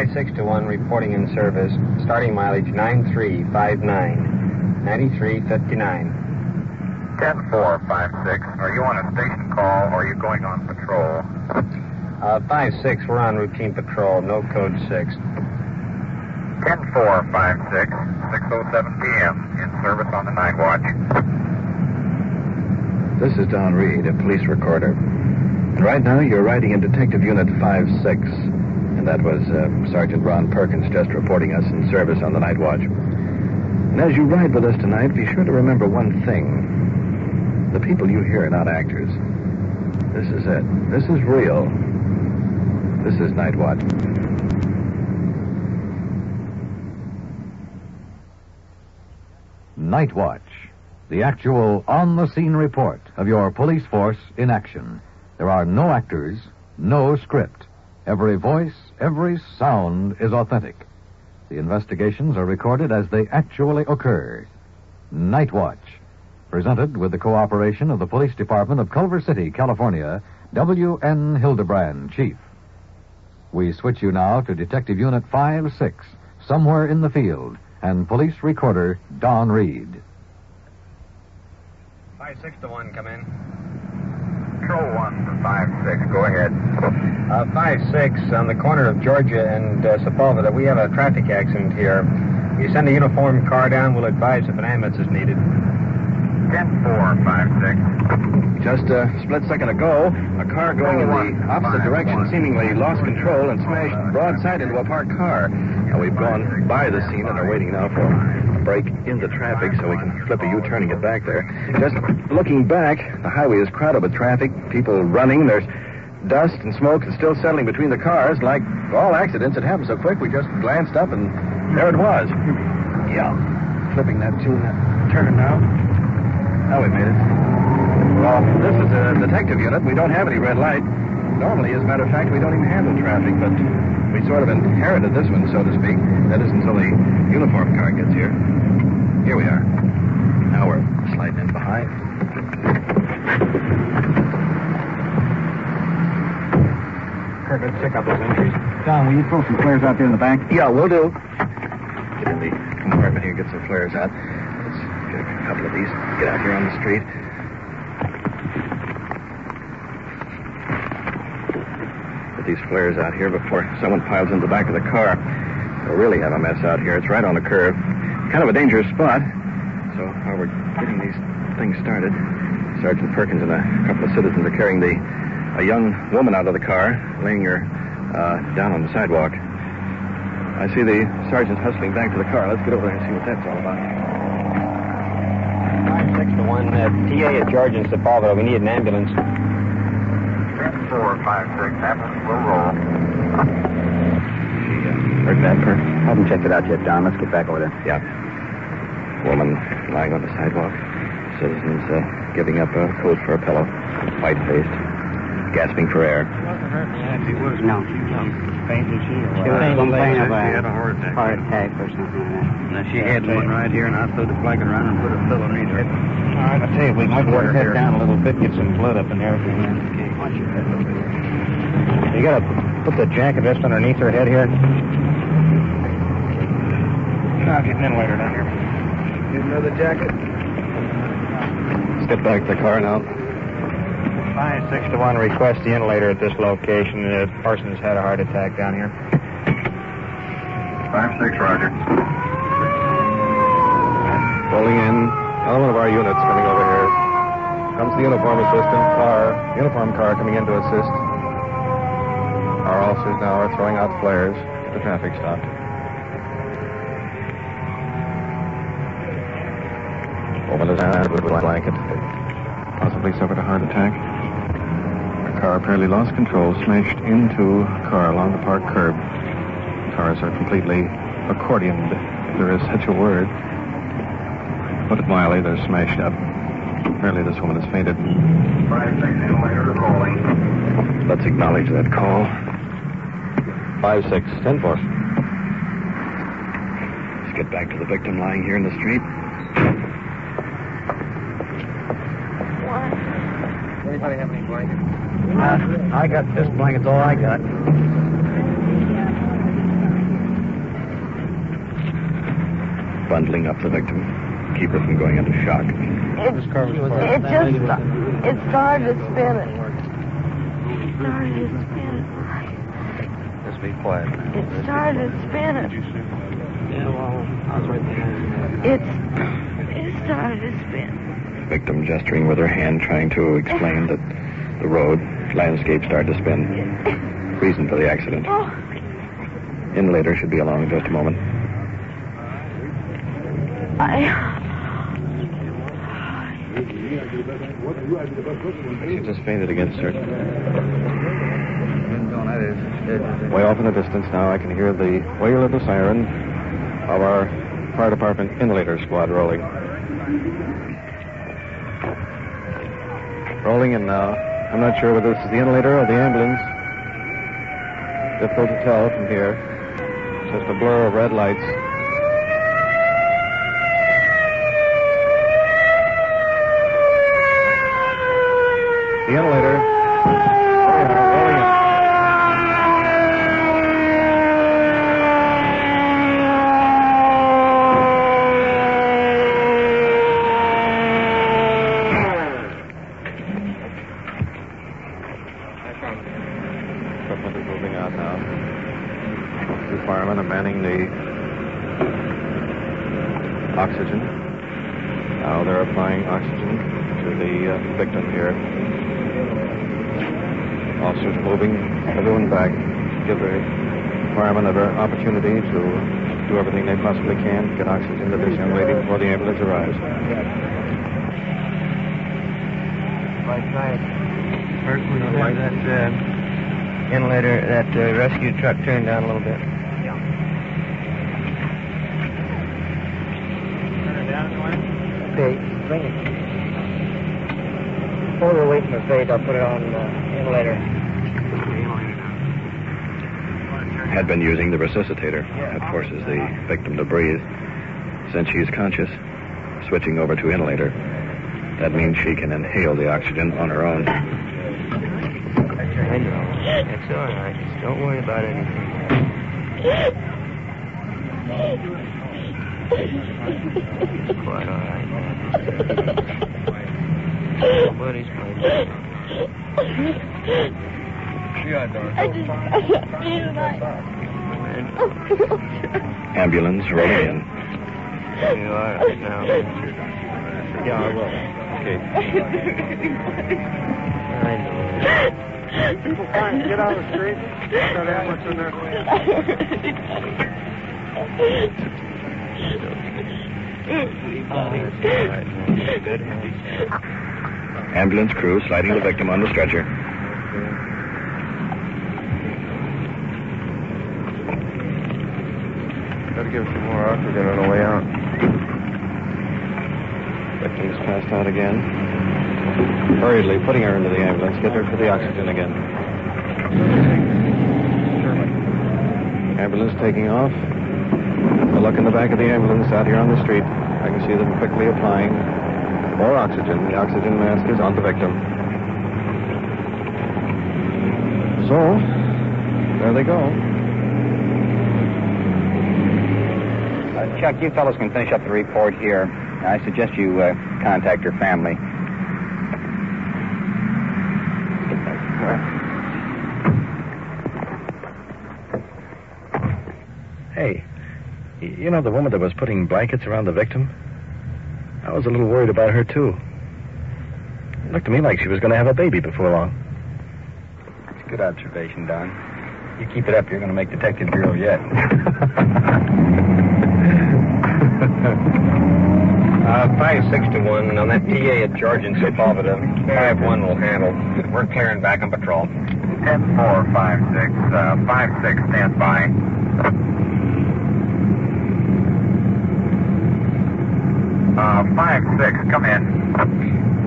5-6-1 reporting in service. Starting mileage 9359. 9359. 10-4-5-6. Are you on a station call or are you going on patrol? 5-6, we're on routine patrol, no code 6. 10-4-5-6, 6:07 p.m. in service on the Nightwatch. This is Donn Reed, a police recorder. And right now you're riding in Detective Unit 5-6. And that was Sergeant Ron Perkins just reporting us in service on the Nightwatch. And as you ride with us tonight, be sure to remember one thing. The people you hear are not actors. This is it. This is real. This is Nightwatch. Nightwatch, the actual on-the-scene report of your police force in action. There are no actors, no script. Every voice, every sound is authentic. The investigations are recorded as they actually occur. Nightwatch, presented with the cooperation of the Police Department of Culver City, California, W.N. Hidebrande, Chief. We switch you now to Detective Unit 5-6, somewhere in the field, and police recorder Donn Reed. 5-6-1, come in. Control 1 to 5-6, go ahead. 5-6, on the corner of Georgia and Sepulveda, we have a traffic accident here. You send a uniformed car down, we'll advise if an ambulance is needed. 10-4-5-6. Just a split second ago, a car going in the opposite direction seemingly lost control and smashed broadside into a parked car. Now, we've gone by the scene and are waiting now for a break in the traffic so we can flip a U-turn and get back there. Just looking back, the highway is crowded with traffic, people running. There's dust and smoke is still settling between the cars. Like all accidents, it happened so quick we just glanced up and there it was. Yeah. Flipping that turn now. Now we made it. Well, this is a detective unit. We don't have any red light. Normally, as a matter of fact, we don't even handle traffic, but we sort of inherited this one, so to speak. That is until the uniform car gets here. Here we are. Now we're sliding in behind. Kirk, let's check out those entries. Don, will you throw some flares out there in the back? Yeah, we'll do. Get in the compartment here, get some flares out. Let's get a couple of these. Get out here on the street. Get these flares out here before someone piles into the back of the car. We'll really have a mess out here. It's right on the curve. Kind of a dangerous spot. So while we're getting these things started, Sergeant Perkins and a couple of citizens are carrying a young woman out of the car, laying her down on the sidewalk. I see the sergeant hustling back to the car. Let's get over there and see what that's all about. 5-6-1, TA at Georgia and Sepulveda. We need an ambulance. 10-4-5-6, ambulance will roll. Heard that, Perk? Haven't checked it out yet, Don. Let's get back over there. Yeah. Woman lying on the sidewalk. Citizens giving up a coat for a pillow. White-faced. Gasping for air. No. Fainted she? She was complaining of She had a heart attack. heart attack or something like that. Now, she had one right here, and I threw the blanket around and put a pillow underneath her. All right, I'll tell you, we might work that down a little bit, get some blood up in there. You gotta put the jacket just underneath her head here. I'll get an inhalator down here. Get another jacket. Let's get back to the car now. 5-6-1, request the inhalator at this location. The person's had a heart attack down here. 5-6, roger. Rolling in. Another one of our units coming over here. Comes the uniform car coming in to assist. Our officers now are throwing out flares. The traffic stopped. Woman is out with a blanket. Possibly suffered a heart attack. The car apparently lost control, smashed into a car along the park curb. Cars are completely accordioned, if there is such a word. Put it mildly, they're smashed up. Apparently this woman has fainted. 5-6, inhalator rolling. Let's acknowledge that call. 5-6, 10-4. Let's get back to the victim lying here in the street. Anybody have any blankets? I got this blanket's all I got. bundling up the victim, keep her from going into shock. It started to spin. Just be quiet. It started spinning. Yeah, well, I was right behind you. It started to spin. Victim gesturing with her hand, trying to explain that the road, landscape started to spin. Reason for the accident. Oh. Inhalator should be along in just a moment. She just fainted again, sir. Way off in the distance now, I can hear the wail of the siren of our fire department inhalator squad rolling. Rolling in now. I'm not sure whether this is the inhalator or the ambulance. Difficult to tell from here. It's just a blur of red lights. The inhalator. Rolling in. Equipment is moving out now. The firemen are manning the oxygen. Now they're applying oxygen to the victim here. Officers moving everyone back, give the firemen an opportunity to do everything they possibly can, get oxygen to this young lady before the ambulance arrives. First, we don't have that inhalator, that rescue truck turned down a little bit. Turn it down, Okay, bring it. While we're waiting for fate, I'll put it on inhalator. Had been using the resuscitator. That forces the victim to breathe. Since she is conscious, switching over to inhalator. That means she can inhale the oxygen on her own. I know. It's all right. Just don't worry about anything. It's quite all right, man. Nobody's playing. Ambulance rolling in. You all right now? Yeah, I will. Okay. I know. Get out of the street. Got ambulance in there. Good. Ambulance crew sliding the victim on the stretcher. Gotta give some more oxygen on the way out. Victim's passed out again. Hurriedly putting her into the ambulance. Get her to the oxygen again. Ambulance taking off. A look in the back of the ambulance out here on the street. I can see them quickly applying more oxygen. The oxygen mask is on the victim. So, there they go. Chuck, you fellows can finish up the report here. I suggest you contact her family. Hey, you know the woman that was putting blankets around the victim? I was a little worried about her, too. It looked to me like she was going to have a baby before long. It's a good observation, Don. You keep it up, you're going to make Detective Bureau yet. 5-6 to 1 on that TA at George and Sepulveda. 5-1 will handle. We're clearing back on patrol. 10-4, 5-6. 5-6, stand by. Uh, 5-6, come in.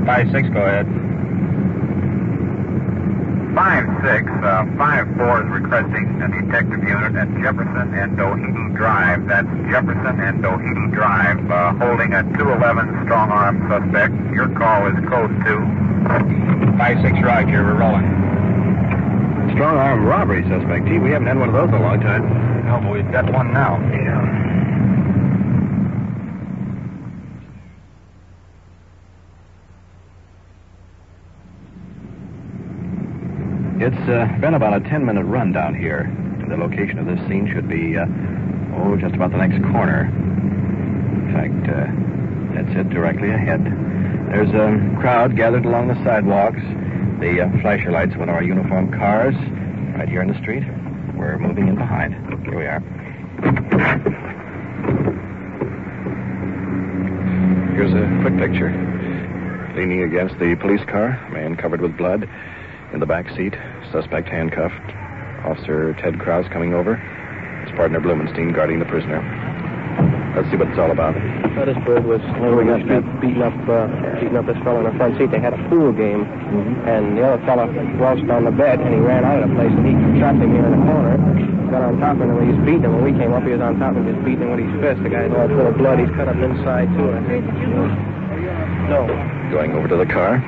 5-6, go ahead. 5-6, 5-4 is requesting a detective unit at Jefferson and Doheny Drive. That's Jefferson and Doheny Drive, holding a 211 strong-arm suspect. Your call is code 2. 5-6, Roger, we're rolling. Strong-arm robbery suspect. Gee, we haven't had one of those in a long time. No, but we've got one now. Yeah. It's been about a 10-minute run down here. And the location of this scene should be, just about the next corner. In fact, that's it directly ahead. There's a crowd gathered along the sidewalks. The flasher lights of one of our uniformed cars right here in the street. We're moving in behind. Here we are. Here's a quick picture. Leaning against the police car, a man covered with blood. In the back seat, suspect handcuffed. Officer Ted Krause coming over. His partner Blumenstein guarding the prisoner. Let's see what it's all about. Hidebrande was beating up this fellow in the front seat. They had a pool game, and the other fellow waltzed on the bed, and he ran out of the place, and he trapped him here in the corner. Got on top of him, and he was beating him. When we came up, he was on top of him, just beating him with his fist. The guy's all full of blood. He's cut up inside, too, I think. No. Going over to the car.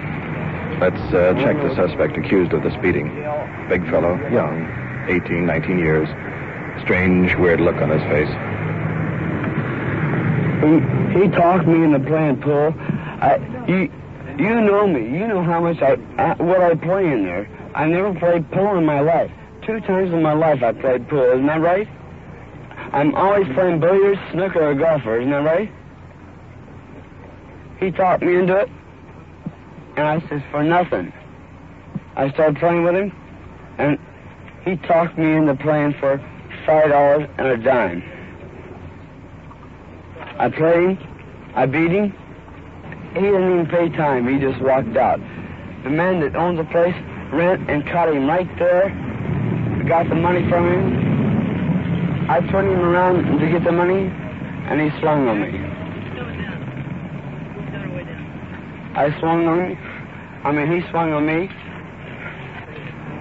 Let's check the suspect accused of this beating. Big fellow, young, 18, 19 years. Strange, weird look on his face. He talked me into playing pool. You know me. You know how much what I play in there. I never played pool in my life. 2 times in my life I played pool. Isn't that right? I'm always playing billiards, snooker, or golfer. Isn't that right? He talked me into it, and I said, for nothing. I started playing with him, and he talked me into playing for $5 and a dime. I played him. I beat him. He didn't even pay time. He just walked out. The man that owns the place ran and caught him right there. Got the money from him. I turned him around to get the money, and he swung on me. I swung on him. He swung on me.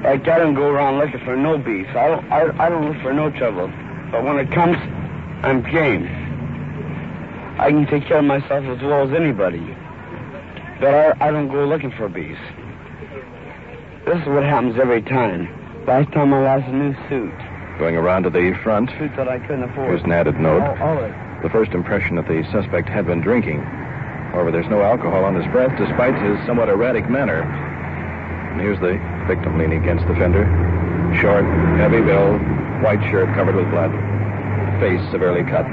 Like I don't go around looking for no beef. I don't look for no trouble. But when it comes, I'm game. I can take care of myself as well as anybody. But I don't go looking for beef. This is what happens every time. Last time I lost a new suit. Going around to the front. Suit that I couldn't afford. Here's an added note. Oh. The first impression that the suspect had been drinking. However, there's no alcohol on his breath, despite his somewhat erratic manner. And here's the victim leaning against the fender. Short, heavy build, white shirt covered with blood. Face severely cut.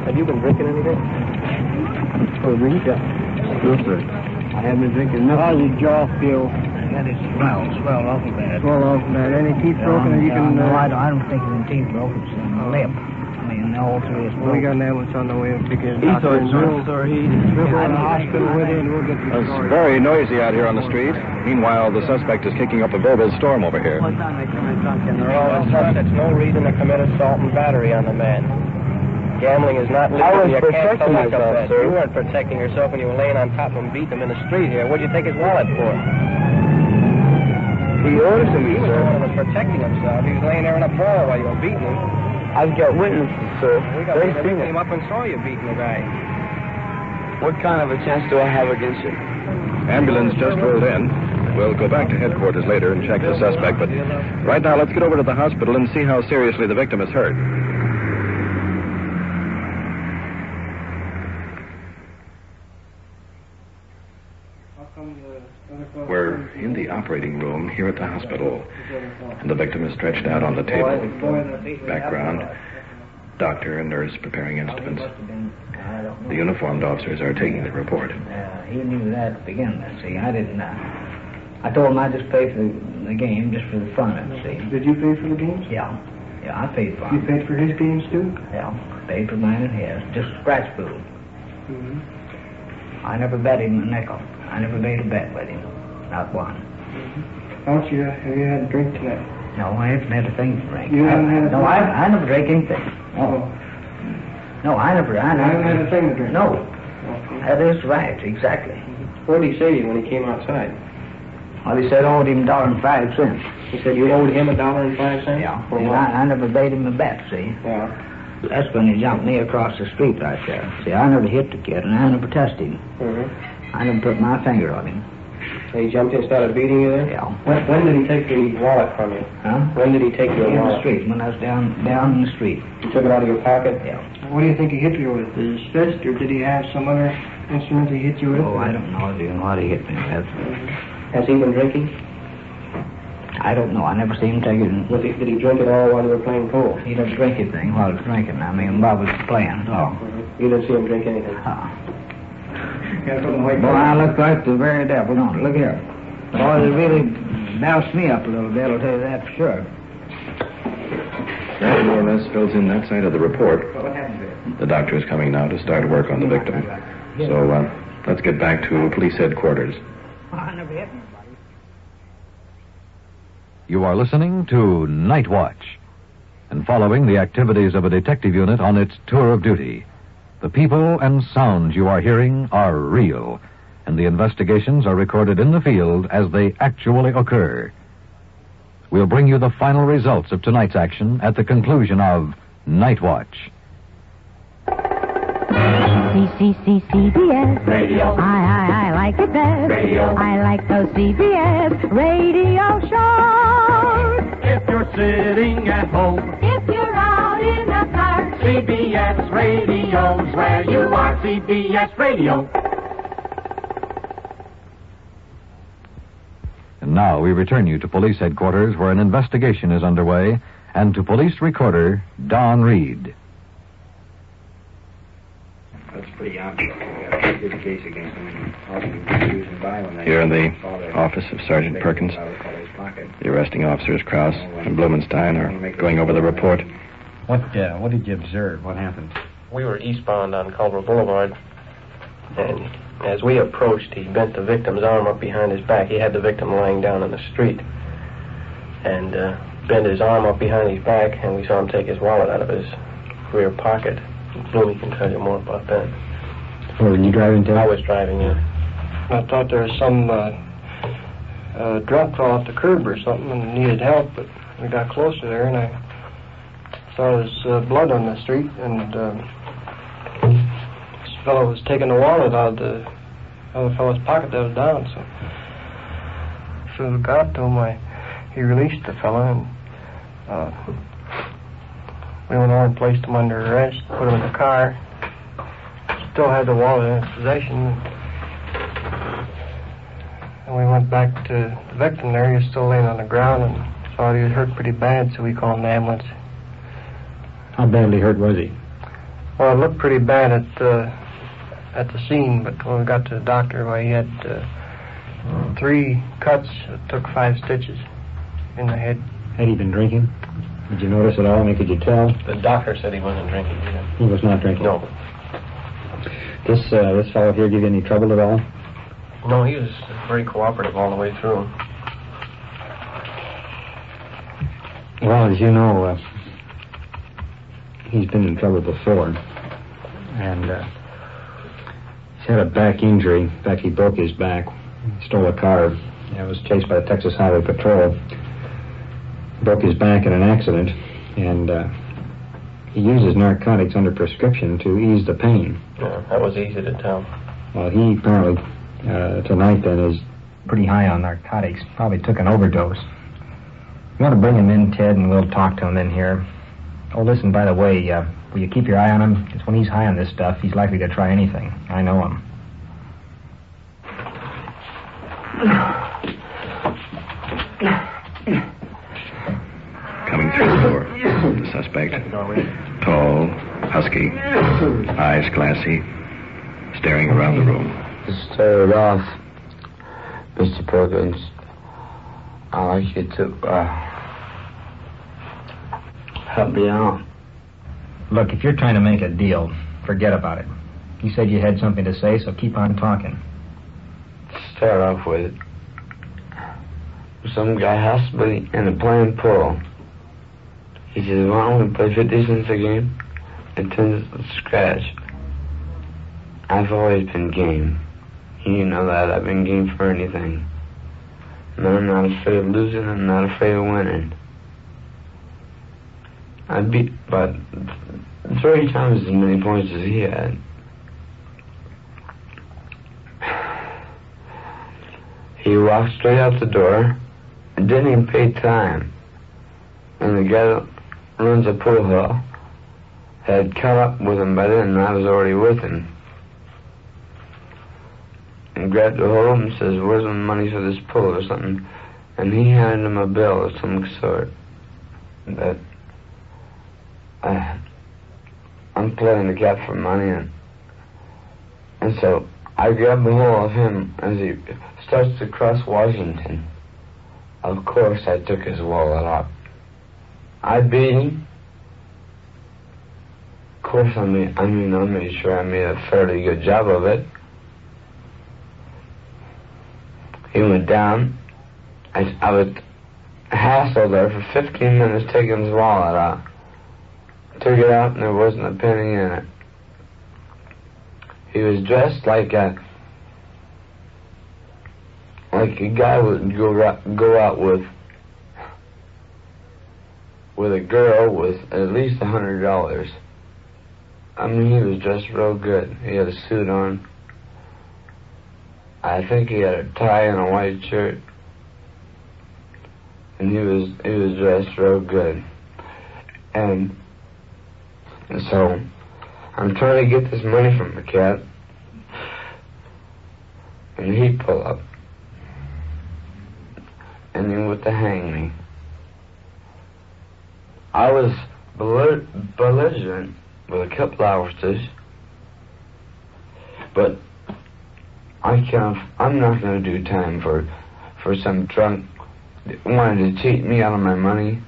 Have you been drinking anything? Oh, drink? Yeah. No, sir. I haven't been drinking nothing. How's your jaw feel? That is swell awful bad. Swell off bad. Any teeth broken? Or you can, No, I don't think it's teeth broken. It's in the lip. I mean, all three is broken. We got an ambulance on the way to pick his doctor. He's in the hospital with him, and we'll get the It's very noisy out here on the street. Meanwhile, the suspect is kicking up a verbal storm over here. They're all such. That's no reason to commit assault and battery on the man. Gambling is not legal. I was You can't protecting collect myself, that. sir. You weren't protecting yourself when you were laying on top of him, beating him in the street here. What did you take his wallet for? He orders to me, He was sir. the one that was protecting himself. He was laying there in a ball while you were beating him. I've got witnesses, sir. We got They people seen that it. came up and saw you beating the guy. What kind of a chance do I have against you? Ambulance just rolled in. We'll go back to headquarters later and check the suspect, but right now let's get over to the hospital and see how seriously the victim is hurt. We're in the operating room here at the hospital, and the victim is stretched out on the table. Background, doctor and nurse preparing instruments. The uniformed officers are taking the report. He knew that to begin with, see. I didn't. I told him I'd just pay for the game, just for the fun of it, see. Did you pay for the games? Yeah, I paid for You him. paid for his games, too? Yeah, paid for mine and his. Just scratch pool. Mm-hmm. I never bet him a nickel. I never made a bet with him. Not one. Have you had a drink tonight? No, I haven't had a thing to drink. You haven't had a No, thing? I never drank anything. Oh. No, I never. I haven't had a thing to drink? No. Okay. That is right, exactly. What did he say to you when he came outside? Well, he said I owed him $1.05. He said you owed him $1.05? Yeah. For And what? I never made him a bet, see. Yeah. That's when he jumped me across the street right there. See, I never hit the kid, and I never touched him. Mm-hmm. I never put my finger on him. He jumped in and started beating you there? Yeah. When did he take the wallet from you? Huh? When did he take your In the wallet? street, when I was down in the street. He took it out of your pocket? Yeah. What do you think he hit you with? His fist, or did he have some other instrument he hit you with? Oh, I don't know, dude, what he hit me with. Has he been drinking? I don't know. I never seen him take it. Did he drink it all while you were playing pool? He didn't drink anything while he was drinking. I mean, Bob was playing. Oh. You didn't see him drink anything? Boy, I look like the very devil, don't it? Look here. Boy, it really doused me up a little bit, I'll tell you that for sure. That more or less fills in that side of the report. What happened to it? The doctor is coming now to start work on the victim. So, let's get back to police headquarters. I never hit anybody. You are listening to Nightwatch and following the activities of a detective unit on its tour of duty. The people and sounds you are hearing are real, and the investigations are recorded in the field as they actually occur. We'll bring you the final results of tonight's action at the conclusion of Nightwatch. CBS Radio. I like it best. Radio. I like those CBS radio shows. If you're sitting at home, if you're out in the car, CBS Radio's where you are. CBS Radio. And now we return you to police headquarters where an investigation is underway, and to police recorder Donn Reed. That's pretty obvious. Good case against him. Here in the office of Sergeant Perkins, the arresting officers, Krause and Blumenstein, are going over the report. What did you observe? What happened? We were eastbound on Culver Boulevard, and as we approached, he bent the victim's arm up behind his back. He had the victim lying down in the street, and bent his arm up behind his back, and we saw him take his wallet out of his rear pocket. Bloomy can tell you more about that. Oh, were you driving too? I was driving, yeah. I thought there was some drunk fell off the curb or something and needed help, but we got closer there and I saw his blood on the street, and this fellow was taking the wallet out of the other fellow's pocket that was down. So we got to him, he released the fellow, and we went on and placed him under arrest, put him in the car. Still had the wallet in his possession. And we went back to the victim there. He was still laying on the ground and thought he was hurt pretty bad, so we called an ambulance. How badly hurt was he? Well, it looked pretty bad at the scene, but when we got to the doctor, well, he had 3 cuts. It took 5 stitches in the head. Had he been drinking? Did you notice at all? I mean, could you tell? The doctor said he wasn't drinking either. He was not drinking? No. This fellow here give you any trouble at all? No, he was very cooperative all the way through. Well, as you know, he's been in trouble before. And he's had a back injury. In fact, he broke his back. He stole a car. It was chased by the Texas Highway Patrol. Broke his back in an accident, and he uses narcotics under prescription to ease the pain. Yeah, that was easy to tell. Well, he apparently, tonight then, is pretty high on narcotics. Probably took an overdose. You want to bring him in, Ted, and we'll talk to him in here. Oh, listen, by the way, will you keep your eye on him? Because when he's high on this stuff, he's likely to try anything. I know him. Coming through the door, the suspect, tall, husky, eyes glassy, staring around the room. To start it off, Mr. Perkins, I'd like you to help me out. Look, if you're trying to make a deal, forget about it. You said you had something to say, so keep on talking. To start off with, some guy has to be in a playing pool. He says, why don't we play 50 cents a game and 10 cents a scratch? I've always been game. You know that. I've been game for anything. And I'm not afraid of losing. I'm not afraid of winning. I beat about 30 times as many points as he had. He walked straight out the door and didn't even pay time. And the guy that runs a pool hall had caught up with him by then, and I was already with him. And grabbed a hold of him and says, where's the money for this pool or something? and he handed him a bill of some sort that I'm playing the gap for money, and so I grabbed a hold of him as he starts to cross Washington. Of course, I took his wallet off. I beat him. Of course, I made sure I made a fairly good job of it. He went down. I was hassled there for 15 minutes taking his wallet out. Took it out and there wasn't a penny in it. He was dressed like a guy would go out with a girl with at least $100. I mean, he was dressed real good. He had a suit on. I think he had a tie and a white shirt. And he was dressed real good. And so I'm trying to get this money from the cat. And he pulled up. And he went to hang me. I was belligerent with a couple officers, but I'm not going to do time for some drunk that wanted to cheat me out of my money.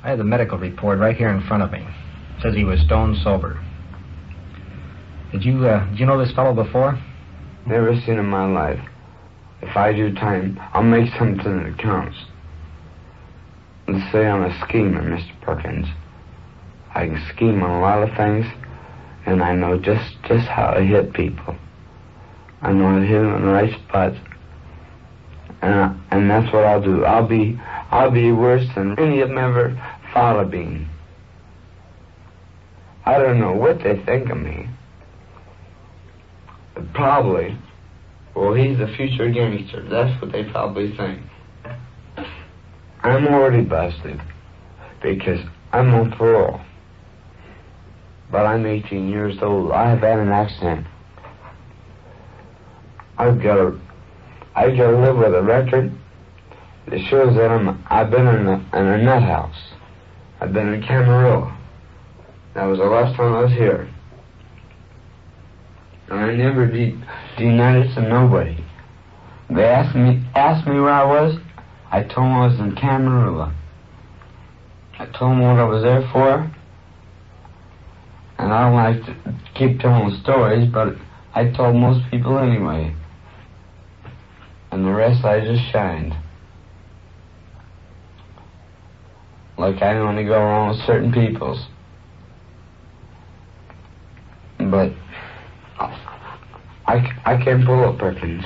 I have the medical report right here in front of me. It says he was stone sober. Did you know this fellow before? Never seen him in my life. If I do time, I'll make something that counts. Let's say I'm a schemer, Mr. Perkins. I can scheme on a lot of things, and I know just how to hit people. I know how to hit them in the right spots, and that's what I'll do. I'll be worse than any of them ever thought of being. I don't know what they think of me. Probably, well, he's a future gangster. That's what they probably think. I'm already busted because I'm on parole. But I'm 18 years old. I have had an accident. I've got to live with a record that shows that I've been in a nut house. I've been in Camarillo. That was the last time I was here. And I never denied it to nobody. They asked me where I was. I told them I was in Camarillo. I told them what I was there for. And I don't like to keep telling stories, but I told most people anyway. And the rest I just shined. Like I only go along with certain peoples. But I can't pull up Perkins.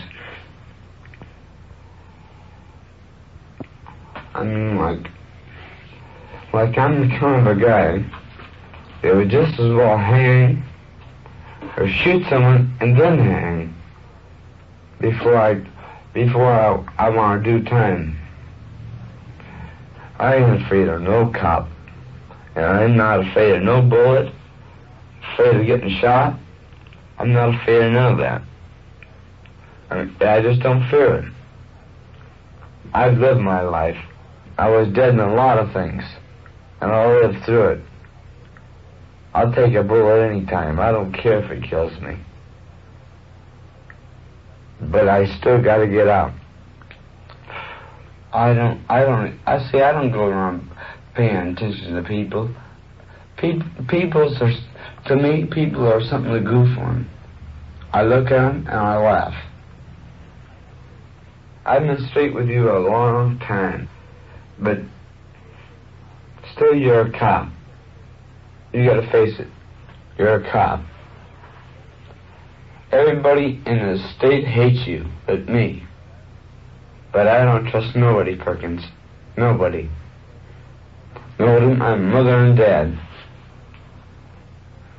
I mean, like I'm the kind of a guy that would just as well hang or shoot someone and then hang before I want to do time. I ain't afraid of no cop, and I'm not afraid of no bullet, afraid of getting shot. I'm not afraid of none of that. I just don't fear it. I've lived my life. I was dead in a lot of things, and I'll live through it. I'll take a bullet any time. I don't care if it kills me. But I still got to get out. I don't go around paying attention to people. To me, people are something to goof on. I look at them and I laugh. I've been straight with you a long time, but still you're a cop. You gotta face it. You're a cop. Everybody in the state hates you but me. But I don't trust nobody, Perkins. Nobody. Nobody, my mother and dad.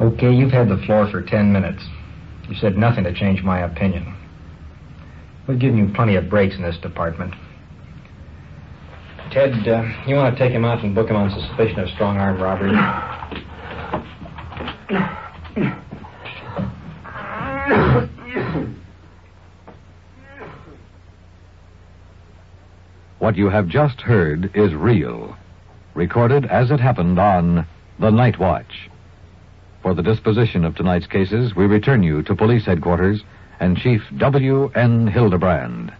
Okay, you've had the floor for 10 minutes. You said nothing to change my opinion. We've given you plenty of breaks in this department. Ted, you want to take him out and book him on suspicion of strong-arm robbery? What you have just heard is real, recorded as it happened on the Nightwatch. For the disposition of tonight's cases, we return you to police headquarters and Chief W.N. Hidebrande.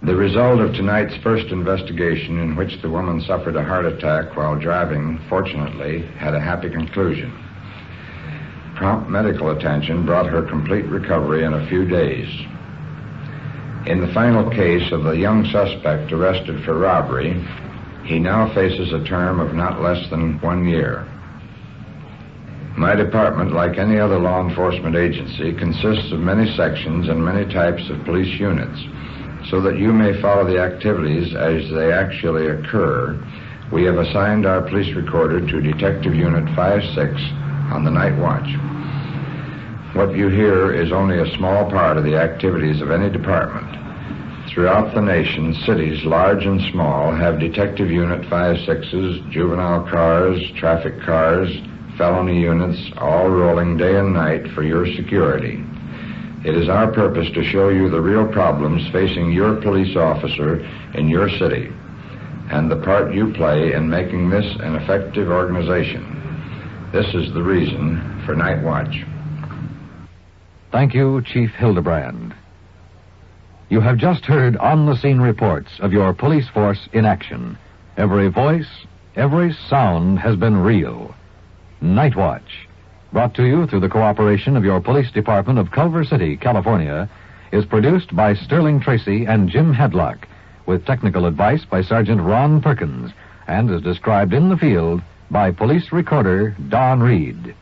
The result of tonight's first investigation, in which the woman suffered a heart attack while driving, fortunately, had a happy conclusion. Prompt medical attention brought her complete recovery in a few days. In the final case of the young suspect arrested for robbery, he now faces a term of not less than 1 year. My department, like any other law enforcement agency, consists of many sections and many types of police units. So that you may follow the activities as they actually occur, we have assigned our police recorder to Detective Unit 56 on the night watch. What you hear is only a small part of the activities of any department. Throughout the nation, cities large and small have Detective Unit 56s, juvenile cars, traffic cars, felony units, all rolling day and night for your security. It is our purpose to show you the real problems facing your police officer in your city and the part you play in making this an effective organization. This is the reason for Night Watch. Thank you, Chief Hidebrande. You have just heard on-the-scene reports of your police force in action. Every voice, every sound has been real. Night Watch, brought to you through the cooperation of your police department of Culver City, California, is produced by Sterling Tracy and Jim Hadlock, with technical advice by Sergeant Ron Perkins, and is described in the field by Police Recorder Donn Reed.